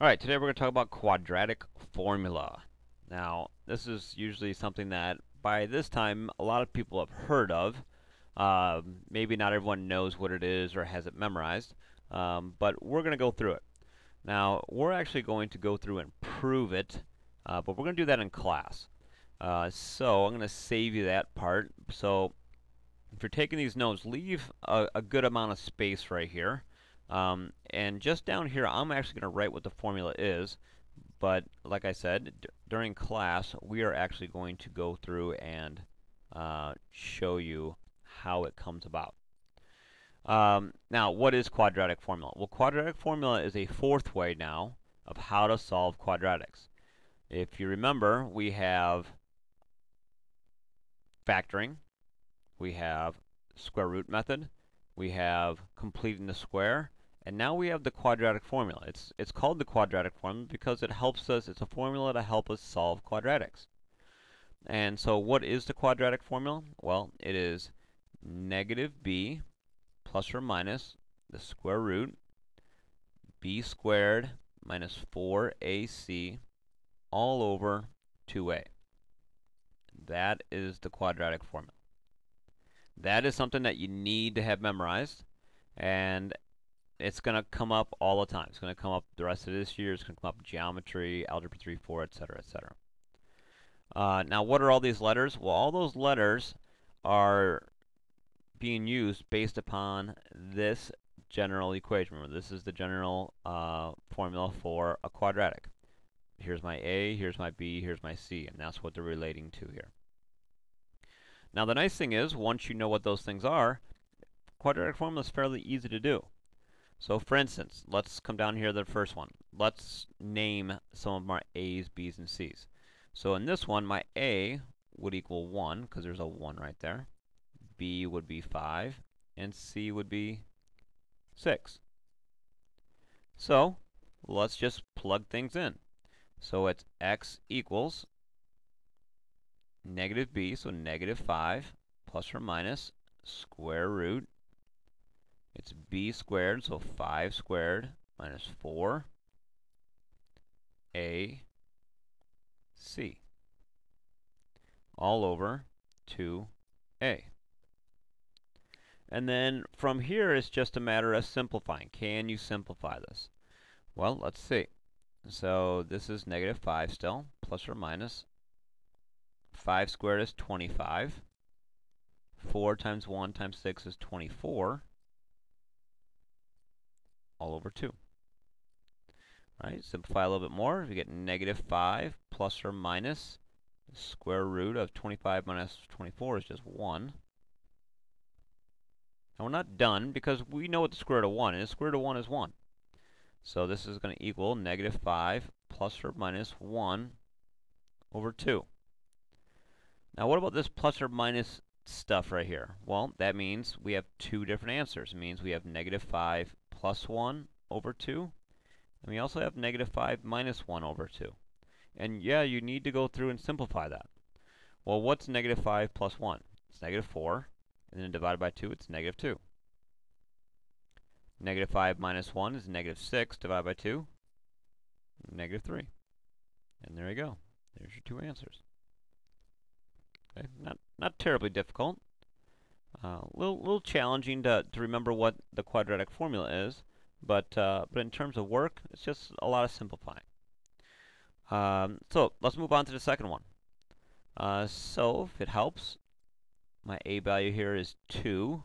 Alright, today we're going to talk about quadratic formula. Now, this is usually something that by this time a lot of people have heard of. Maybe not everyone knows what it is or has it memorized, but we're going to go through it. Now, we're actually going to go through and prove it, but we're going to do that in class. So I'm going to save you that part. So if you're taking these notes, leave a good amount of space right here. And just down here, I'm actually going to write what the formula is. But like I said, during class, we are actually going to go through and show you how it comes about. Now, what is quadratic formula? Well, quadratic formula is a fourth way now of how to solve quadratics. If you remember, we have factoring, we have square root method, we have completing the square, and now we have the quadratic formula. It's called the quadratic formula because it helps us, it's a formula to help us solve quadratics. And so what is the quadratic formula? Well, it is negative b plus or minus the square root b squared minus 4ac all over 2a. That is the quadratic formula. That is something that you need to have memorized, and it's going to come up all the time. It's going to come up the rest of this year. It's going to come up geometry, algebra 3, 4, etc., etc. Now, what are all these letters? Well, all those letters are being used based upon this general equation. Remember, this is the general formula for a quadratic. Here's my A, here's my B, here's my C, and that's what they're relating to here. Now, the nice thing is, once you know what those things are, quadratic formula is fairly easy to do. So for instance, let's come down here to the first one. Let's name some of my A's, B's, and C's. So in this one, my A would equal 1, because there's a 1 right there. B would be 5, and C would be 6. So let's just plug things in. So it's x equals negative b, so negative 5 plus or minus square root. It's b squared, so 5 squared minus 4 a c all over 2a. And then from here, it's just a matter of simplifying. Can you simplify this? Well, let's see. So this is negative 5 still, plus or minus. 5 squared is 25. 4 times 1 times 6 is 24, all over 2. All right, simplify a little bit more. We get negative 5 plus or minus the square root of 25 minus 24 is just 1. And we're not done because we know what the square root of 1 is. Square root of 1 is 1. So this is going to equal negative 5 plus or minus 1 over 2. Now what about this plus or minus stuff right here? Well, that means we have two different answers. It means we have negative 5 plus 1 over 2, and we also have negative 5 minus 1 over 2. And yeah, you need to go through and simplify that. Well, what's negative 5 plus 1? It's negative 4, and then divided by 2, it's negative 2. Negative 5 minus 1 is negative 6 divided by 2, negative 3. And there you go. There's your two answers. Okay, not terribly difficult. Little challenging to remember what the quadratic formula is, but in terms of work, it's just a lot of simplifying. So let's move on to the second one. So if it helps, my A value here is 2.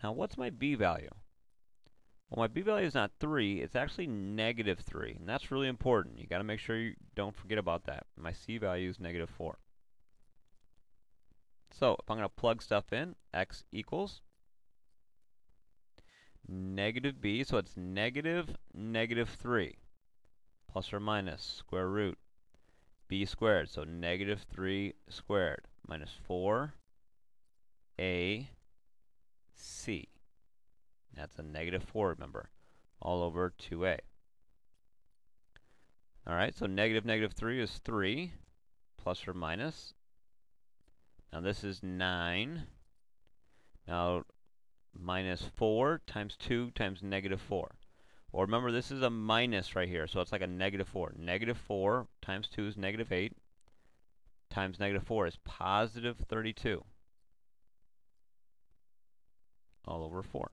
Now what's my B value? Well, my B value is not 3, it's actually negative 3, and that's really important. You got to make sure you don't forget about that. My C value is negative 4. So if I'm going to plug stuff in, x equals negative b, so it's negative negative 3 plus or minus square root b squared, so negative 3 squared minus 4 a c. That's a negative 4, remember, all over 2a. All right, so negative negative 3 is 3 plus or minus. Now this is 9. Now minus 4 times 2 times negative 4. Or remember, this is a minus right here, so it's like a negative 4. Negative 4 times 2 is negative 8. Times negative 4 is positive 32. All over 4.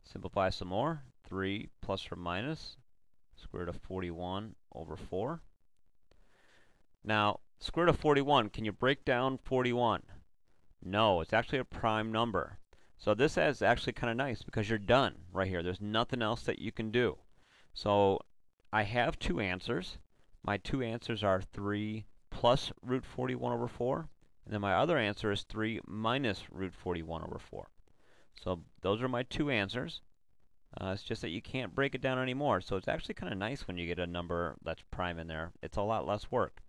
Simplify some more. 3 plus or minus square root of 41 over 4. Now, square root of 41, can you break down 41? No, it's actually a prime number. So this is actually kind of nice because you're done right here. There's nothing else that you can do. So I have two answers. My two answers are 3 plus root 41 over 4. And then my other answer is 3 minus root 41 over 4. So those are my two answers. It's just that you can't break it down anymore. So it's actually kind of nice when you get a number that's prime in there. It's a lot less work.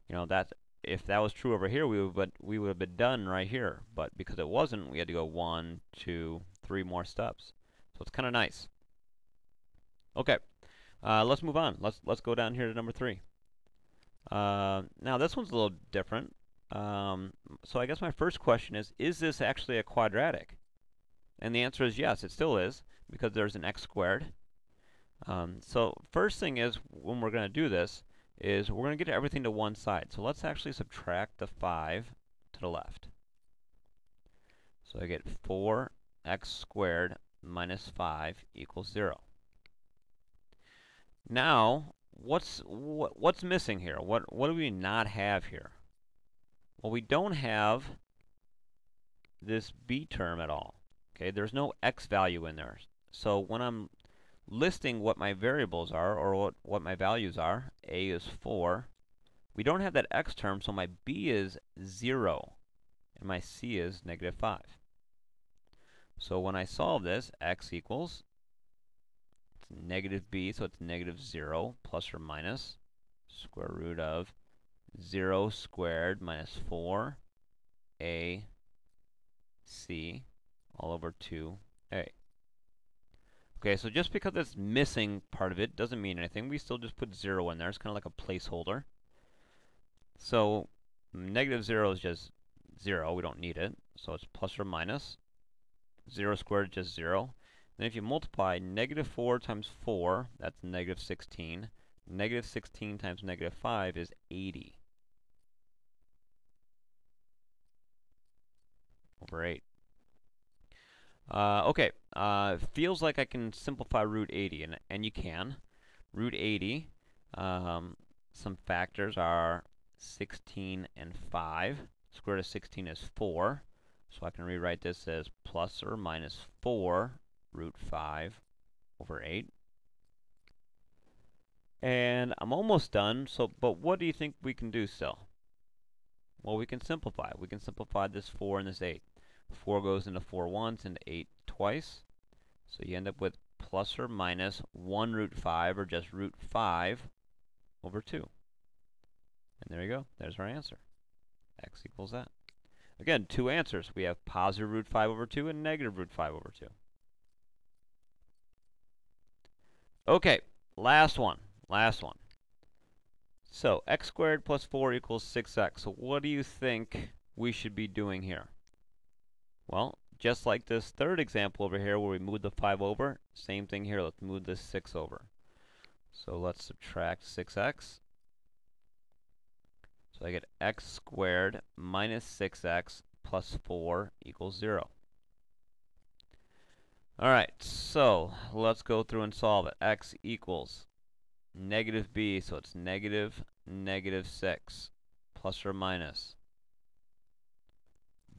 You know, that if that was true over here, we would have been done right here. But because it wasn't, we had to go 1, 2, 3 more steps. So it's kind of nice. Okay, let's move on. Let's go down here to number 3. Now this one's a little different. So I guess my first question is this actually a quadratic? And the answer is yes, it still is, because there's an x squared. So first thing is, when we're going to do this, is we're going to get everything to one side. So let's actually subtract the 5 to the left. So I get 4x squared minus 5 equals 0. Now, what's missing here? What do we not have here? Well, we don't have this b term at all. Okay, there's no x value in there. So when I'm listing what my variables are, or what my values are, a is 4, we don't have that x term, so my b is 0, and my c is negative 5. So when I solve this, x equals, it's negative b, so it's negative 0 plus or minus square root of 0 squared minus 4ac all over 2a. Okay, so just because it's missing part of it doesn't mean anything. We still just put 0 in there. It's kind of like a placeholder. So negative 0 is just 0. We don't need it. So it's plus or minus. 0 squared is just 0. Then if you multiply negative 4 times 4, that's negative 16. Negative 16 times negative 5 is 80 over 8. Okay, feels like I can simplify root 80, and you can. Root 80, some factors are 16 and 5. Square root of 16 is 4, so I can rewrite this as plus or minus 4 root 5 over 8. And I'm almost done, but what do you think we can do still? Well, we can simplify. We can simplify this 4 and this 8. 4 goes into 4 once and 8 twice. So you end up with plus or minus 1 root 5, or just root 5 over 2. And there you go. There's our answer. X equals that. Again, two answers. We have positive root 5 over 2 and negative root 5 over 2. Okay, last one. So x squared plus 4 equals 6x. So what do you think we should be doing here? Well, just like this third example over here where we moved the 5 over, same thing here. Let's move this 6 over. So let's subtract 6x. So I get x squared minus 6x plus 4 equals 0. Alright, so let's go through and solve it. X equals negative b, so it's negative 6 plus or minus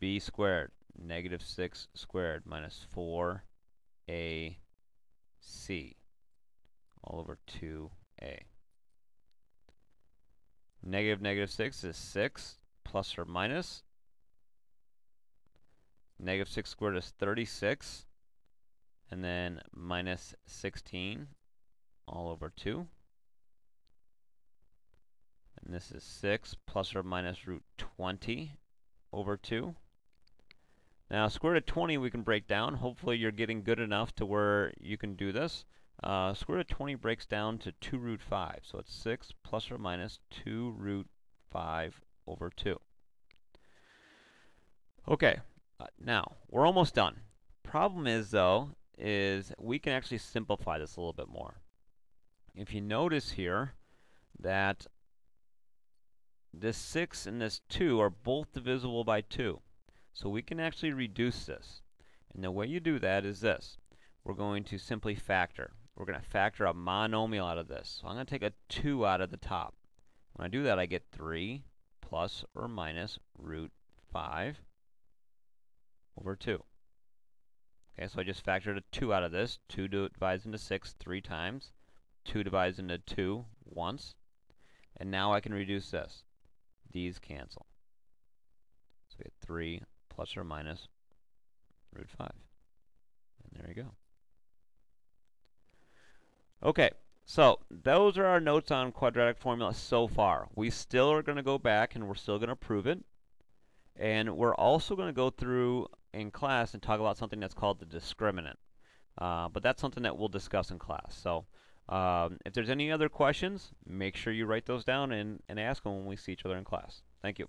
b squared, negative 6 squared minus 4ac all over 2a. Negative 6 is 6 plus or minus. Negative 6 squared is 36. And then minus 16 all over 2. And this is 6 plus or minus root 20 over 2. Now, square root of 20 we can break down. Hopefully you're getting good enough to where you can do this. Square root of 20 breaks down to 2 root 5. So it's 6 plus or minus 2 root 5 over 2. Okay, now, we're almost done. Problem is, though, is we can actually simplify this a little bit more. If you notice here that this 6 and this 2 are both divisible by 2. So we can actually reduce this. And the way you do that is this. We're going to simply factor. We're going to factor a monomial out of this. So I'm going to take a 2 out of the top. When I do that, I get 3 plus or minus root 5 over 2. Okay, so I just factored a 2 out of this. 2 divides into 6 3 times. 2 divides into 2 once. And now I can reduce this. These cancel. So we get 3 plus or minus root 5. And there you go. Okay, so those are our notes on quadratic formula so far. We still are going to go back and we're still going to prove it. And we're also going to go through in class and talk about something that's called the discriminant. But that's something that we'll discuss in class. So if there's any other questions, make sure you write those down and ask them when we see each other in class. Thank you.